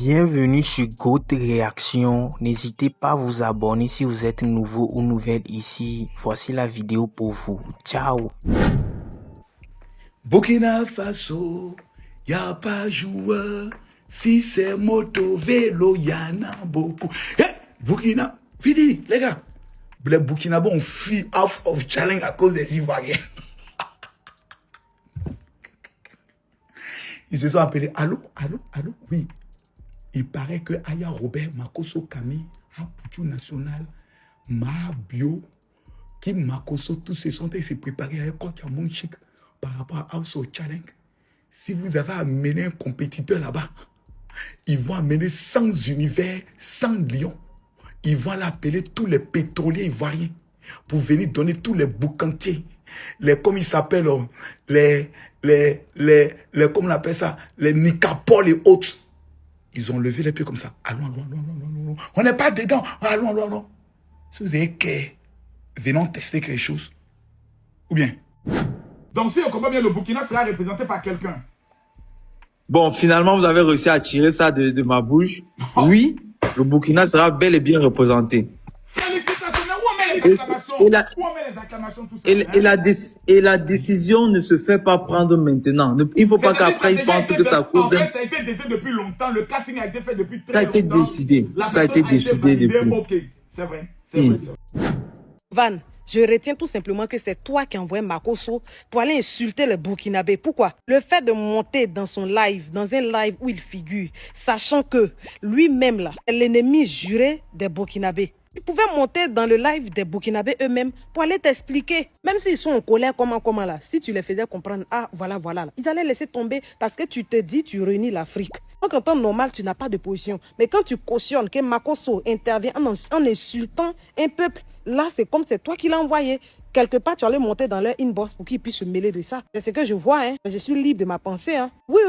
Bienvenue sur Goat Réaction. N'hésitez pas à vous abonner si vous êtes nouveau ou nouvelle ici. Voici la vidéo pour vous. Ciao. Burkina Faso, y a pas joueur. Si c'est moto, vélo, y en a beaucoup. Hey, Burkina, fini, les gars. Les Burkinabés ont fui House of Challenge à cause des Ivoiriens. Ils se sont appelés. Allô, allô, allô, oui. Il paraît que Aya Robert Makoso Kami, Aputu National, Mabio, qui Makoso, tous se sont préparés avec Kotiamon Chic par rapport à House of Challenge. Si vous avez amené un compétiteur là-bas, ils vont amener 100 univers, 100 lions. Ils vont l'appeler tous les pétroliers ivoiriens pour venir donner tous les boucantiers. Comme ils s'appellent, comment on appelle ça, les Nicapol et autres. Ils ont levé les pieds comme ça. Allons, allons, allons, allons, allons. On n'est pas dedans. Allons, allons, allons. Si vous avez qu'à, venons tester quelque chose. Ou bien. Donc si on comprend bien, le Burkina sera représenté par quelqu'un. Bon, finalement, vous avez réussi à tirer ça de ma bouche. Oui, le Burkina sera bel et bien représenté. Félicitations. Mais où on met les acclamations? Où on met les acclamations, tout ça? Et la décision ne se fait pas prendre maintenant. Il ne faut pas qu'après, ils pensent que ça coûte. En fait, ça a été décidé depuis longtemps. Le casting a été fait depuis très longtemps. Ça a été décidé. Ça a été décidé depuis. Ok, c'est vrai. C'est vrai. Van, je retiens tout simplement que c'est toi qui as envoyé Makoso pour aller insulter les Burkinabés. Pourquoi? Le fait de monter dans son live, dans un live où il figure, sachant que lui-même là, est l'ennemi juré des Burkinabés. Ils pouvaient monter dans le live des Burkinabés eux-mêmes pour aller t'expliquer. Même s'ils sont en colère, comment là, si tu les faisais comprendre, ah voilà, là, ils allaient laisser tomber parce que tu te dis, tu réunis l'Afrique. Donc en temps normal, tu n'as pas de position. Mais quand tu cautionnes que Makoso intervient en insultant un peuple, là c'est comme c'est toi qui l'as envoyé. Quelque part, tu allais monter dans leur inbox pour qu'ils puissent se mêler de ça. C'est ce que je vois, hein. Je suis libre de ma pensée, hein. Oui.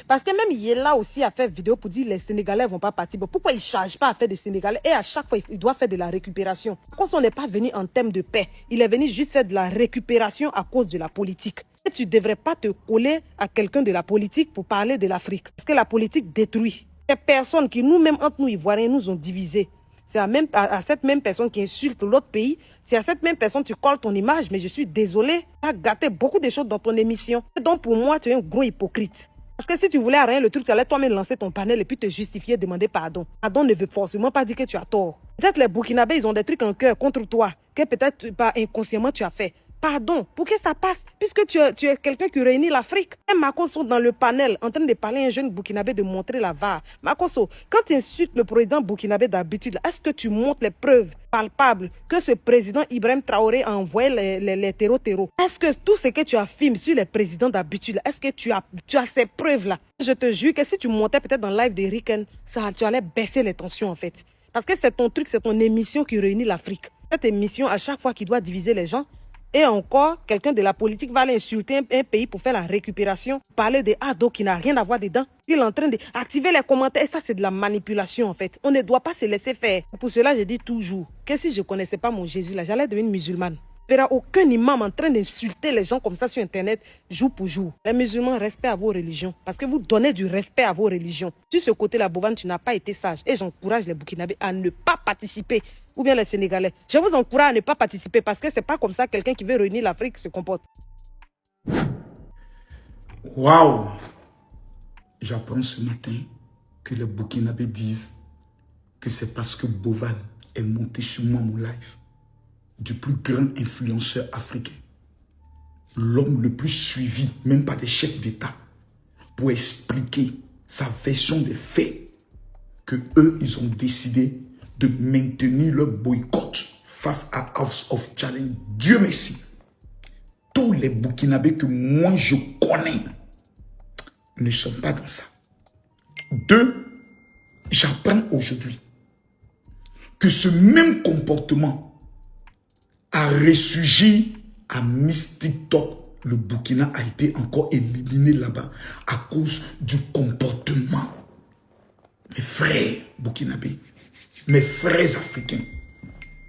Parce que même Yella aussi a fait vidéo pour dire les Sénégalais vont pas partir. Pourquoi il ne charge pas à faire des Sénégalais? Et à chaque fois, il doit faire de la récupération. Quand on n'est pas venu en thème de paix, il est venu juste faire de la récupération à cause de la politique. Et tu ne devrais pas te coller à quelqu'un de la politique pour parler de l'Afrique. Parce que la politique détruit. Ces personnes qui nous-mêmes, entre nous Ivoiriens, nous ont divisés. C'est à cette même personne qui insulte l'autre pays. C'est à cette même personne que tu colles ton image. Mais je suis désolée, tu as gâté beaucoup de choses dans ton émission. Et donc pour moi, tu es un gros hypocrite. Parce que si tu voulais rien, le truc, tu allais toi-même lancer ton panel et puis te justifier, demander pardon. Pardon ne veut forcément pas dire que tu as tort. Peut-être les Burkinabés, ils ont des trucs en cœur contre toi, que peut-être pas inconsciemment tu as fait. Pardon, pour que ça passe, puisque tu es quelqu'un qui réunit l'Afrique. Et Makoso dans le panel, en train de parler à un jeune Burkinabé de montrer la VAR. Makoso, quand tu insultes le président Burkinabé d'habitude, est-ce que tu montres les preuves palpables que ce président Ibrahim Traoré a envoyé les terreaux? Est-ce que tout ce que tu affirmes sur les présidents d'habitude, est-ce que tu as ces preuves-là? Je te jure que si tu montais peut-être dans le live d'Eriken, tu allais baisser les tensions en fait. Parce que c'est ton truc, c'est ton émission qui réunit l'Afrique. Cette émission, à chaque fois qu'il doit diviser les gens, et encore, quelqu'un de la politique va aller insulter un pays pour faire la récupération, parler des ados qui n'a rien à voir dedans. Il est en train d'activer les commentaires. Et ça, c'est de la manipulation, en fait. On ne doit pas se laisser faire. Pour cela, je dis toujours que si je ne connaissais pas mon Jésus, là, j'allais devenir musulmane. Il n'y aura aucun imam en train d'insulter les gens comme ça sur Internet, jour pour jour. Les musulmans, respect à vos religions. Parce que vous donnez du respect à vos religions. Sur ce côté-là, Bovan, tu n'as pas été sage. Et j'encourage les Burkinabés à ne pas participer. Ou bien les Sénégalais. Je vous encourage à ne pas participer parce que ce n'est pas comme ça quelqu'un qui veut réunir l'Afrique se comporte. Waouh! J'apprends ce matin que les Burkinabés disent que c'est parce que Bovan est monté sur moi mon live. Du plus grand influenceur africain, l'homme le plus suivi, même par des chefs d'État, pour expliquer sa version des faits, que eux, ils ont décidé de maintenir leur boycott face à House of Challenge. Dieu merci. Tous les Burkinabés que moi je connais ne sont pas dans ça. Deux, j'apprends aujourd'hui que ce même comportement a ressurgi à Miss TikTok. Le Burkina a été encore éliminé là-bas à cause du comportement. Mes frères burkinabés, mes frères africains.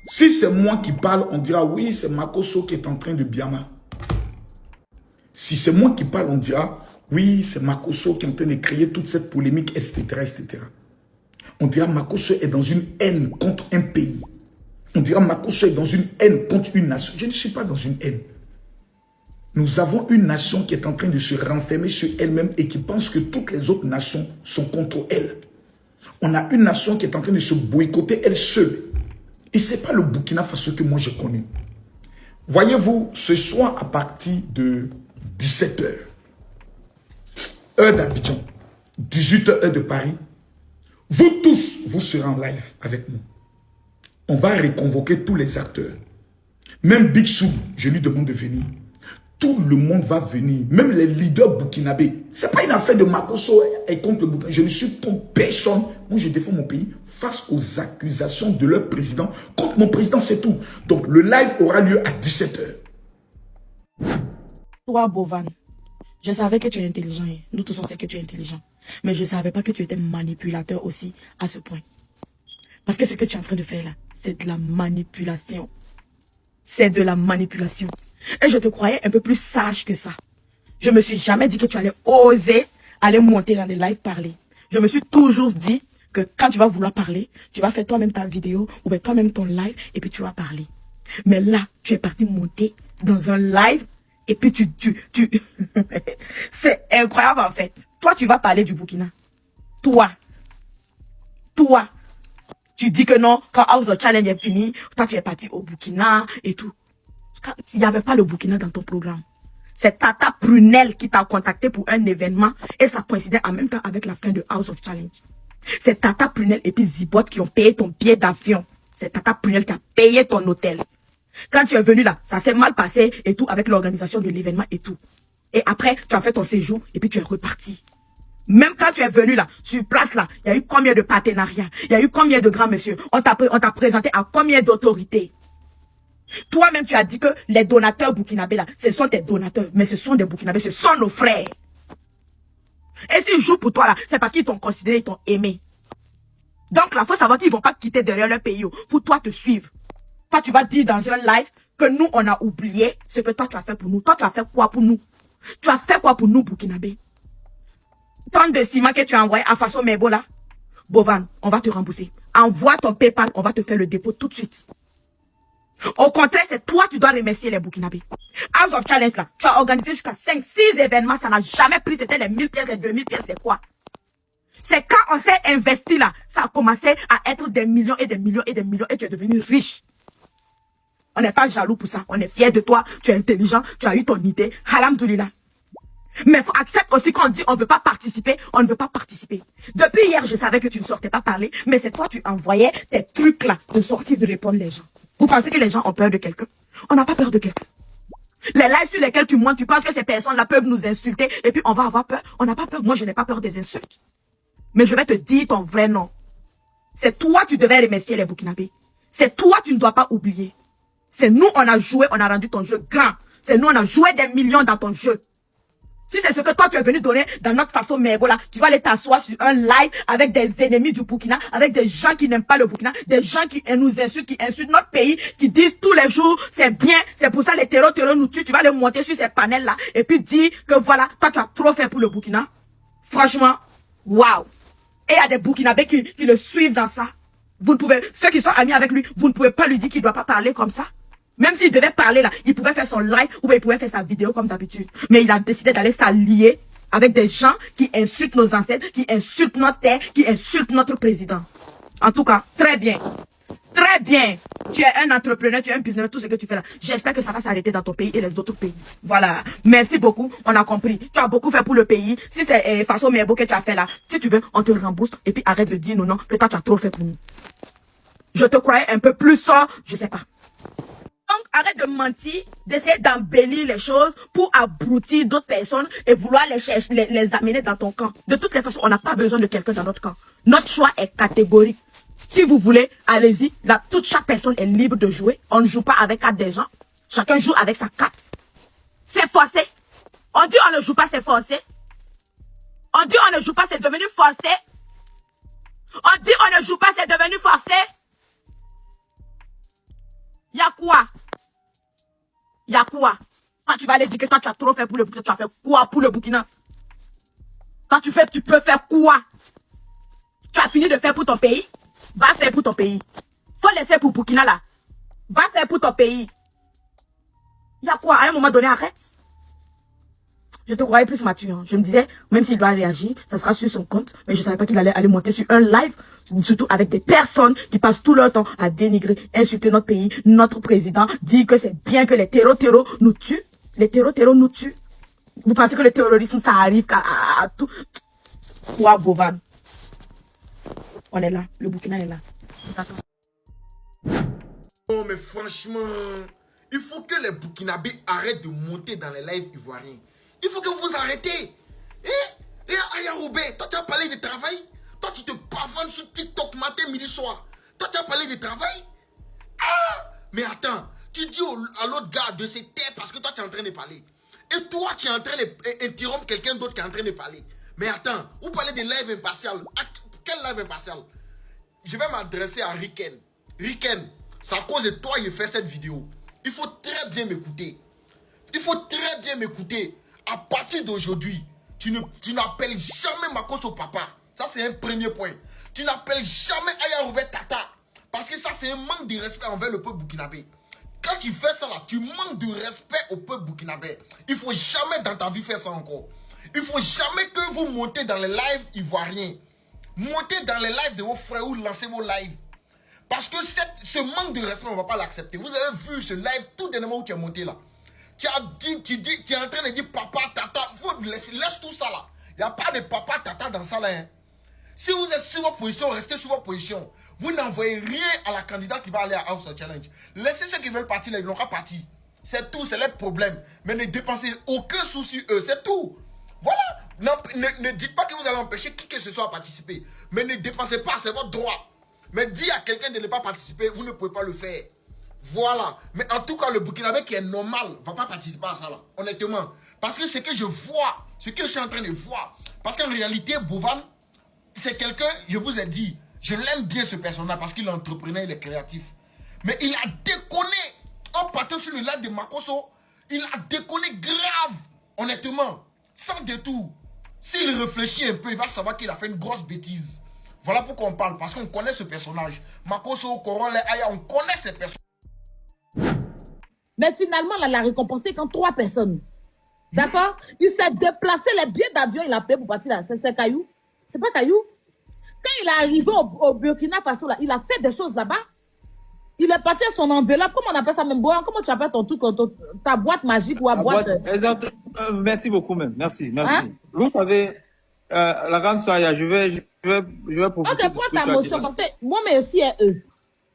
Si c'est moi qui parle, on dira oui, c'est Makoso qui est en train de Biama. Si c'est moi qui parle, on dira oui, c'est Makoso qui est en train de créer toute cette polémique, etc., etc. On dira Makosso est dans une haine contre un pays. On dira Makosso est dans une haine contre une nation. Je ne suis pas dans une haine. Nous avons une nation qui est en train de se renfermer sur elle-même et qui pense que toutes les autres nations sont contre elle. On a une nation qui est en train de se boycotter elle seule. Et ce n'est pas le Burkina Faso que moi j'ai connu. Voyez-vous, ce soir à partir de 17h, heure d'Abidjan, 18h, heure de Paris, vous tous, vous serez en live avec nous. On va reconvoquer tous les acteurs. Même Big Chou, je lui demande de venir. Tout le monde va venir, même les leaders burkinabés. Ce n'est pas une affaire de Makosso et contre le Burkina. Je ne suis contre personne. Moi, je défends mon pays face aux accusations de leur président. Contre mon président, c'est tout. Donc, le live aura lieu à 17h. Toi, Bovan, je savais que tu es intelligent. Nous tous, on sait que tu es intelligent. Mais je ne savais pas que tu étais manipulateur aussi à ce point. Parce que ce que tu es en train de faire là, c'est de la manipulation. C'est de la manipulation. Et je te croyais un peu plus sage que ça. Je me suis jamais dit que tu allais oser aller monter dans des lives parler. Je me suis toujours dit que quand tu vas vouloir parler, tu vas faire toi-même ta vidéo ou bien toi-même ton live et puis tu vas parler. Mais là, tu es parti monter dans un live et puis tu... C'est incroyable en fait. Toi, tu vas parler du Burkina. Toi. Tu dis que non, quand House of Challenge est fini, toi tu es parti au Burkina et tout. Il n'y avait pas le Burkina dans ton programme. C'est Tata Prunel qui t'a contacté pour un événement et ça coïncidait en même temps avec la fin de House of Challenge. C'est Tata Prunel et puis Zibot qui ont payé ton billet d'avion. C'est Tata Prunel qui a payé ton hôtel. Quand tu es venu là, ça s'est mal passé et tout avec l'organisation de l'événement et tout. Et après, tu as fait ton séjour et puis tu es reparti. Même quand tu es venu là, sur place là, il y a eu combien de partenariats? Il y a eu combien de grands messieurs? On t'a présenté à combien d'autorités? Toi-même, tu as dit que les donateurs burkinabés là, ce sont tes donateurs, mais ce sont des burkinabés, ce sont nos frères. Et s'ils jouent pour toi là, c'est parce qu'ils t'ont considéré, ils t'ont aimé. Donc là, il faut savoir qu'ils ne vont pas quitter derrière leur pays pour toi te suivre. Toi, tu vas dire dans un live que nous, on a oublié ce que toi, tu as fait pour nous. Toi, tu as fait quoi pour nous? Tu as fait quoi pour nous, burkinabés? Tant de ciment que tu as envoyé à Faso Mebo là, Bovan, on va te rembourser. Envoie ton PayPal, on va te faire le dépôt tout de suite. Au contraire, c'est toi qui dois remercier les Burkinabés. House of Challenge là, tu as organisé jusqu'à 5-6 événements, ça n'a jamais pris, c'était les 1000 pièces, les 2000 pièces, c'est quoi? C'est quand on s'est investi là, ça a commencé à être des millions et des millions et des millions et tu es devenu riche. On n'est pas jaloux pour ça, on est fiers de toi, tu es intelligent, tu as eu ton idée, alhamdoulilah. Mais faut accepter aussi qu'on dit on ne veut pas participer, on ne veut pas participer. Depuis hier, je savais que tu ne sortais pas parler, mais c'est toi tu envoyais tes trucs là de sortir de répondre les gens. Vous pensez que les gens ont peur de quelqu'un? On n'a pas peur de quelqu'un. Les lives sur lesquels tu montes, tu penses que ces personnes-là peuvent nous insulter et puis on va avoir peur? On n'a pas peur. Moi, je n'ai pas peur des insultes. Mais je vais te dire ton vrai nom. C'est toi tu devais remercier les Burkinabés. C'est toi tu ne dois pas oublier. C'est nous on a joué, on a rendu ton jeu grand. C'est nous on a joué des millions dans ton jeu. Si c'est ce que toi tu es venu donner dans notre façon Mebo là, tu vas aller t'asseoir sur un live avec des ennemis du Burkina, avec des gens qui n'aiment pas le Burkina, des gens qui nous insultent, qui insultent notre pays, qui disent tous les jours c'est bien, c'est pour ça les terreurs nous tuent, tu vas les monter sur ces panels là et puis dire que voilà, toi tu as trop fait pour le Burkina. Franchement, waouh. Et il y a des Burkinabés qui le suivent dans ça. Vous ne pouvez, ceux qui sont amis avec lui, vous ne pouvez pas lui dire qu'il ne doit pas parler comme ça. Même s'il devait parler là, il pouvait faire son live ou il pouvait faire sa vidéo comme d'habitude. Mais il a décidé d'aller s'allier avec des gens qui insultent nos ancêtres, qui insultent notre terre, qui insultent notre président. En tout cas, très bien. Très bien. Tu es un entrepreneur, tu es un businessman, tout ce que tu fais là. J'espère que ça va s'arrêter dans ton pays et les autres pays. Voilà. Merci beaucoup. On a compris. Tu as beaucoup fait pour le pays. Si c'est façon Merbo que tu as fait là, si tu veux, on te rembourse. Et puis arrête de dire non, que toi tu as trop fait pour nous. Je te croyais un peu plus fort, je sais pas. Donc, arrête de mentir, d'essayer d'embellir les choses pour abrutir d'autres personnes et vouloir les chercher, les amener dans ton camp. De toutes les façons, on n'a pas besoin de quelqu'un dans notre camp. Notre choix est catégorique. Si vous voulez, allez-y. Chaque personne est libre de jouer. On ne joue pas avec carte des gens. Chacun joue avec sa carte. C'est forcé. On dit on ne joue pas, c'est forcé. On dit on ne joue pas, c'est devenu forcé. On dit on ne joue pas, c'est devenu forcé. Y'a quoi? Y'a quoi? Quand tu vas aller dire que toi tu as trop fait pour le Burkina, tu as fait quoi pour le Burkina? Quand tu peux faire quoi? Tu as fini de faire pour ton pays? Va faire pour ton pays. Faut laisser pour Burkina là. Va faire pour ton pays. Il y a quoi? À un moment donné, arrête. Je te croyais plus mature. Hein. Je me disais, même s'il doit réagir, ça sera sur son compte. Mais je savais pas qu'il allait aller monter sur un live, surtout avec des personnes qui passent tout leur temps à dénigrer, insulter notre pays, notre président, dire que c'est bien que les terreaux nous tuent. Les terreaux nous tuent. Vous pensez que le terrorisme, ça arrive à tout? Ouah, Bovan. On est là. Le Burkina est là. Oh, mais franchement, il faut que les Burkinabés arrêtent de monter dans les lives ivoiriens. Il faut que vous arrêtez. Et Aya Robert, toi tu as parlé de travail. Toi tu te bavannes sur TikTok matin, midi, soir. Toi tu as parlé de travail. Ah, mais attends, tu dis à l'autre gars de se taire parce que toi tu es en train de parler. Et toi tu es en train d'interrompre quelqu'un d'autre qui est en train de parler. Mais attends, vous parlez de live impartial. Quel live impartial? Je vais m'adresser à Riken. Riken, c'est à cause de toi que je fais cette vidéo. Il faut très bien m'écouter. Il faut très bien m'écouter. À partir d'aujourd'hui, tu n'appelles jamais Makosso papa. Ça, c'est un premier point. Tu n'appelles jamais Aya Robert tata. Parce que ça, c'est un manque de respect envers le peuple burkinabé. Quand tu fais ça là, tu manques de respect au peuple burkinabé. Il ne faut jamais dans ta vie faire ça encore. Il ne faut jamais que vous montez dans les lives ivoiriens. Montez dans les lives de vos frères ou lancez vos lives. Parce que ce manque de respect, on ne va pas l'accepter. Vous avez vu ce live tout dernièrement où tu es monté là. Tu es en train de dire papa, tata. Laisse tout ça là. Il n'y a pas de papa, tata dans ça là. Hein. Si vous êtes sur votre position, restez sur votre position. Vous n'envoyez rien à la candidate qui va aller à House of Challenge. Laissez ceux qui veulent partir, là, ils n'ont pas parti. C'est tout, c'est leur problème. Mais ne dépensez aucun souci eux, c'est tout. Voilà. Ne dites pas que vous allez empêcher qui que ce soit à participer. Mais ne dépensez pas, c'est votre droit. Mais dire à quelqu'un de ne pas participer, vous ne pouvez pas le faire. Voilà. Mais en tout cas, le Burkinabé qui est normal ne va pas participer à ça là. Honnêtement. Parce que ce que je vois, ce que je suis en train de voir. Parce qu'en réalité, Bovan, c'est quelqu'un, je vous ai dit, je l'aime bien ce personnage parce qu'il est entrepreneur, il est créatif. Mais il a déconné. En partant sur le live de Makosso, il a déconné grave. Honnêtement. Sans détour. S'il réfléchit un peu, il va savoir qu'il a fait une grosse bêtise. Voilà pourquoi on parle. Parce qu'on connaît ce personnage. Makosso, Koron, Aya, on connaît ces personnages. Mais finalement, là, la récompense, c'est quand 3 personnes. D'accord? Il s'est déplacé, les billets d'avion, il a payé pour partir là. C'est Caillou. C'est pas Caillou. Quand il est arrivé au Burkina Faso, là, il a fait des choses là-bas. Il est parti à son enveloppe. Comment on appelle ça même? Comment tu appelles ton truc, ta boîte magique ou ta boîte... Merci beaucoup, même. Merci. Hein? Vous savez, la grande soirée, je vais profiter. Ok, prends ta motion, parce que moi, mais aussi eux.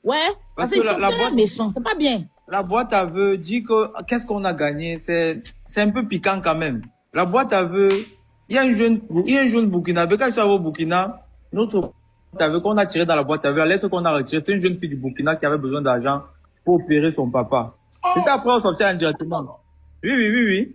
Ouais, parce que la boîte méchant, c'est pas bien. La boîte à vœux dit que qu'est-ce qu'on a gagné, c'est un peu piquant quand même. La boîte à vœux, il y a un jeune Burkinabé. Quand je suis au Burkina, notre boîte à vœux qu'on a tiré dans la boîte à vœux, la lettre qu'on a retirée, c'est une jeune fille du Burkina qui avait besoin d'argent pour opérer son papa. C'était après on sortait directement. Oui.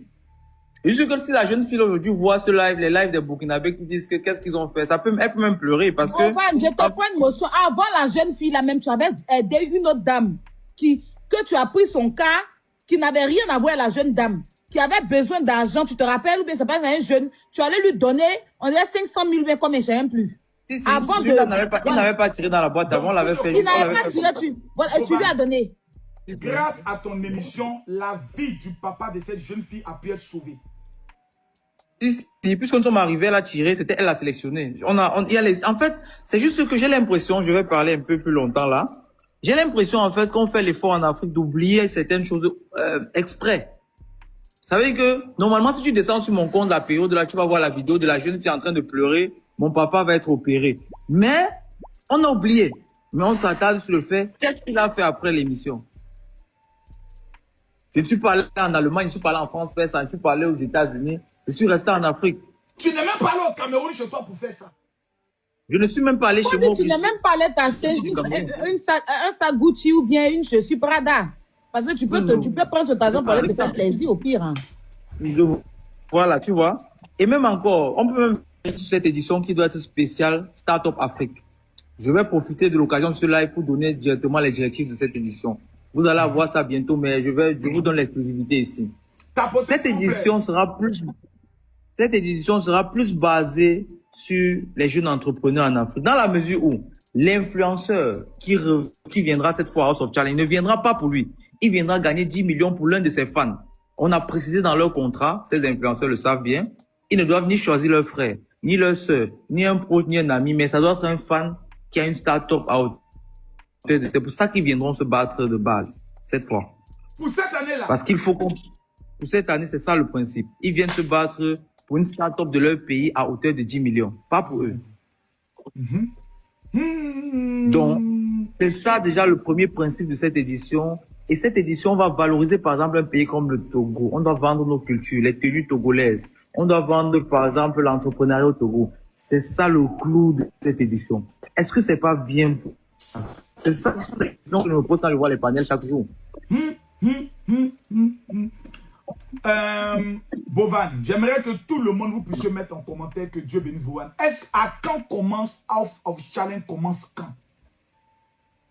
Je suis que si la jeune fille aujourd'hui voit ce live, les lives des Burkinabés qui disent que qu'est-ce qu'ils ont fait, elle peut même pleurer parce que... Je te prends une motion. Avant la jeune fille, là même, tu avais aidé une autre dame que tu as pris son cas, qui n'avait rien à voir à la jeune dame, qui avait besoin d'argent, tu te rappelles, ou bien c'est pas un jeune, tu allais lui donner, on dirait 500 000, mais comme je ne sais même plus. Si, il n'avait pas tiré dans la boîte avant, on l'avait fait. Il n'avait pas tiré, tu lui as donné. Grâce à ton émission, la vie du papa de cette jeune fille a pu être sauvée. Puisque nous sommes arrivés, elle a tiré, c'était elle a sélectionné. En fait, c'est juste que j'ai l'impression, je vais parler un peu plus longtemps là, j'ai l'impression en fait qu'on fait l'effort en Afrique d'oublier certaines choses exprès. Ça veut dire que normalement si tu descends sur mon compte la période là, tu vas voir la vidéo de la jeune fille en train de pleurer, mon papa va être opéré. Mais on a oublié, mais on s'attarde sur le fait, qu'est-ce qu'il a fait après l'émission? Je suis pas allé en Allemagne, je suis pas allé en France faire ça, je suis pas allé aux États-Unis. Je suis resté en Afrique. Tu n'es même pas allé au Cameroun chez toi pour faire ça. Je ne suis même pas allé chez moi. Tu n'es même pas allé t'acheter un sac Gucci ou bien une chaussure Prada. Parce que tu peux prendre cet argent pour aller te faire plaisir au pire. Hein. Voilà, tu vois. Et même encore, on peut même faire cette édition qui doit être spéciale Startup Afrique. Je vais profiter de l'occasion de ce live pour donner directement les directives de cette édition. Vous allez avoir ça bientôt, mais je vous donne l'exclusivité ici. Cette édition sera plus basée sur les jeunes entrepreneurs en Afrique. Dans la mesure où l'influenceur qui viendra cette fois à House of Challenge ne viendra pas pour lui. Il viendra gagner 10 millions pour l'un de ses fans. On a précisé dans leur contrat, ces influenceurs le savent bien, ils ne doivent ni choisir leur frère, ni leur sœur, ni un proche, ni un ami, mais ça doit être un fan qui a une start-up à hauteur. C'est pour ça qu'ils viendront se battre de base, cette fois. Pour cette année-là. Parce qu'il faut qu'on... Pour cette année, c'est ça le principe. Ils viennent se battre pour une start-up de leur pays à hauteur de 10 millions. Pas pour eux. Donc, c'est ça déjà le premier principe de cette édition. Et cette édition va valoriser par exemple un pays comme le Togo. On doit vendre nos cultures, les tenues togolaises. On doit vendre par exemple l'entrepreneuriat au Togo. C'est ça le clou de cette édition. Est-ce que c'est pas bien? C'est ça la question que je me pose quand je vois les panels chaque jour. Bovan, j'aimerais que tout le monde vous puissiez mettre en commentaire que Dieu bénisse Bovan. À quand commence House of Challenge commence quand?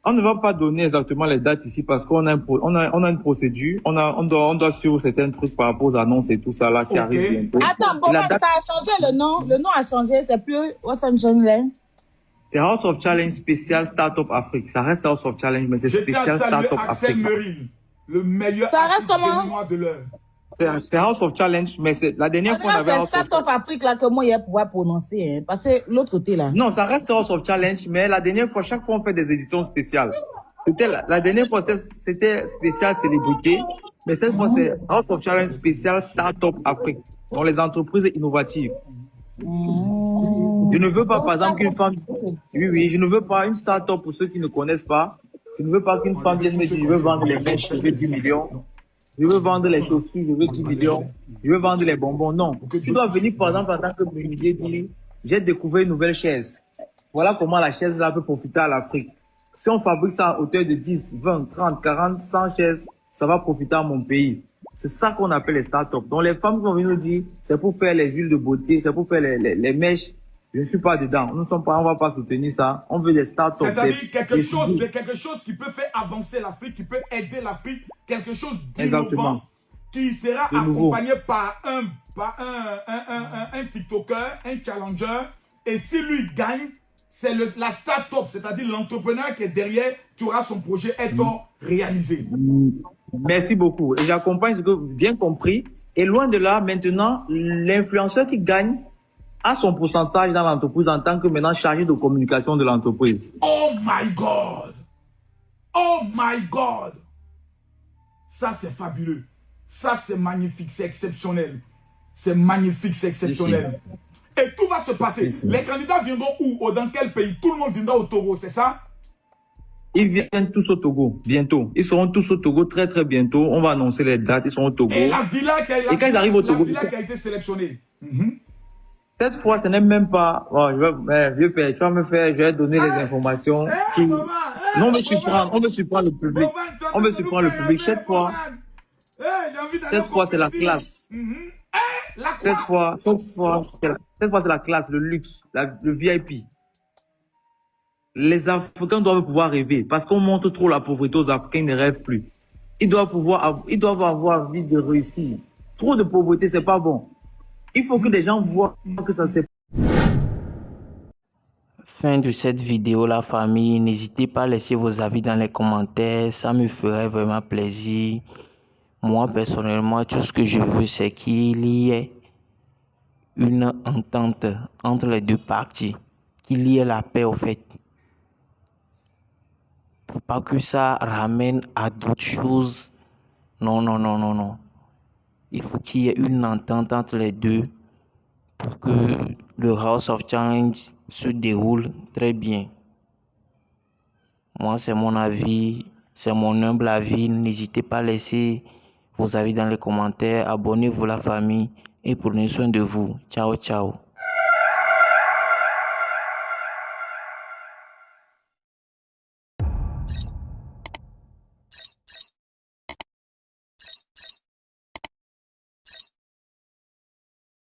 On ne va pas donner exactement les dates ici parce qu'on a, une procédure. On doit suivre certains trucs par rapport aux annonces et tout ça là qui arrive bientôt. Attends, Bovan, ça a changé le nom. Le nom a changé, c'est plus House of Challenge. C'est House of Challenge spécial Startup Afrique. Ça reste House of Challenge, mais c'est spécial Startup Afrique. Le meilleur ça reste comment? de l'heure. C'est House of Challenge, mais c'est la dernière fois qu'on avait House of Challenge. C'est Startup Afrique là que moi je pouvoir prononcer, hein, parce que l'autre côté là. Non, ça reste House of Challenge, mais la dernière fois, chaque fois on fait des éditions spéciales. C'était la dernière fois c'était spécial célébrité, mais cette fois c'est House of Challenge spécial Startup Afrique, dans les entreprises innovatives. Je ne veux pas, par exemple, qu'une femme... Oui, je ne veux pas une start-up pour ceux qui ne connaissent pas. Je ne veux pas qu'une femme vienne me dire, je veux vendre les mèches, je veux 10 millions. Je veux vendre les chaussures, je veux 10 millions. Je veux vendre les bonbons. Non. Tu dois venir, par exemple, en tant que menuisier, dire, j'ai découvert une nouvelle chaise. Voilà comment la chaise là peut profiter à l'Afrique. Si on fabrique ça à hauteur de 10, 20, 30, 40, 100 chaises, ça va profiter à mon pays. C'est ça qu'on appelle les startups. Donc les femmes qui vont venir nous dire, c'est pour faire les huiles de beauté, c'est pour faire les mèches. Je ne suis pas dedans. On ne va pas soutenir ça. On veut des startups. C'est-à-dire quelque chose qui peut faire avancer l'Afrique, qui peut aider l'Afrique, quelque chose d'innovant, qui sera accompagné par un TikToker, un challenger. Et si lui gagne, c'est la start-up, c'est-à-dire l'entrepreneur qui est derrière, qui aura son projet étant réalisé. Merci beaucoup. Et j'accompagne ce que vous avez bien compris. Et loin de là, maintenant, l'influenceur qui gagne a son pourcentage dans l'entreprise en tant que maintenant chargé de communication de l'entreprise. Oh my God! Oh my God! Ça, c'est fabuleux. Ça, c'est magnifique, c'est exceptionnel. C'est magnifique, c'est exceptionnel. Ici. Et tout va se passer. Ici. Les candidats viendront où? Dans quel pays? Tout le monde viendra au Togo, c'est ça? Ils viennent tous au Togo, bientôt. Ils seront tous au Togo très très bientôt. On va annoncer les dates, ils seront au Togo. Et la villa qui a été sélectionnée. Cette fois, ce n'est même pas... Oh, vieux père, tu vas me faire... Je vais donner les informations. Non, on veut surprendre le public. On veut surprendre le public. Cette fois, c'est la classe. Cette fois, c'est la classe, le luxe, le VIP. Les Africains doivent pouvoir rêver parce qu'on montre trop la pauvreté aux Africains, ils ne rêvent plus. Ils doivent avoir envie de réussir. Trop de pauvreté, c'est pas bon. Il faut que les gens voient que ça c'est... Fin de cette vidéo, la famille. N'hésitez pas à laisser vos avis dans les commentaires. Ça me ferait vraiment plaisir. Moi, personnellement, tout ce que je veux, c'est qu'il y ait une entente entre les deux parties. Qu'il y ait la paix, au fait. Faut pas que ça ramène à d'autres choses. Non. Il faut qu'il y ait une entente entre les deux pour que le House of Challenge se déroule très bien. Moi, c'est mon avis, c'est mon humble avis. N'hésitez pas à laisser vos avis dans les commentaires. Abonnez-vous la famille et prenez soin de vous. Ciao, ciao.